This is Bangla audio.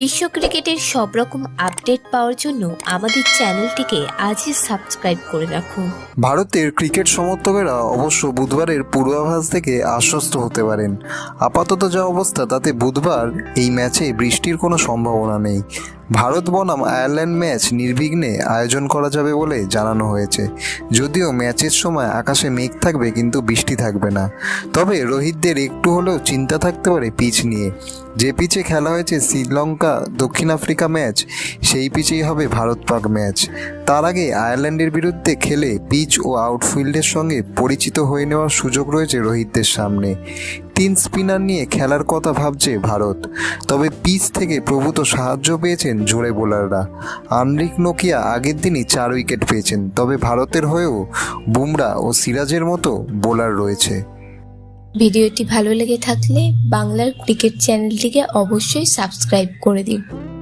বিশ্ব ক্রিকেটের সব রকম আপডেট পাওয়ার জন্য আমাদের চ্যানেলটিকে আজই সাবস্ক্রাইব করে রাখুন। ভারতের ক্রিকেট সমর্থকেরা অবশ্য বুধবারের পূর্বাভাস থেকে আশ্বস্ত হতে পারেন। আপাতত যা অবস্থা তাতে বুধবার এই ম্যাচে বৃষ্টির কোনো সম্ভাবনা নেই। ভারত বনাম আয়ারল্যান্ড ম্যাচ নির্বিঘ্নে আয়োজন করা যাবে বলে জানানো হয়েছে। যদিও ম্যাচের সময় আকাশে মেঘ থাকবে কিন্তু বৃষ্টি থাকবে না। তবে রোহিতদের একটু হলেও চিন্তা থাকতে পারে পিচ নিয়ে। যে পিচে খেলা হয়েছে শ্রীলঙ্কা দক্ষিণ আফ্রিকা ম্যাচ, সেই পিচেই হবে ভারত পাক ম্যাচ। তার আগে আয়ারল্যান্ডের বিরুদ্ধে খেলে পিচ ও আউটফিল্ডের সঙ্গে পরিচিত হয়ে নেওয়ার সুযোগ রয়েছে রোহিতদের সামনে। 3 স্পিনার নিয়ে খেলার কথা ভাবছে ভারত। তবে পিচ থেকে প্রভূত সাহায্য পেয়েছেন জোরে বোলাররা। আনরিক নোকিয়া আগের দিনই 4 উইকেট পেয়েছেন। তবে ভারতের হয়েও বুমরা ও সিরাজের মতো বোলার রয়েছে। ভিডিওটি ভালো লেগে থাকলে বাংলার ক্রিকেট চ্যানেলটিকে অবশ্যই সাবস্ক্রাইব করে দিন।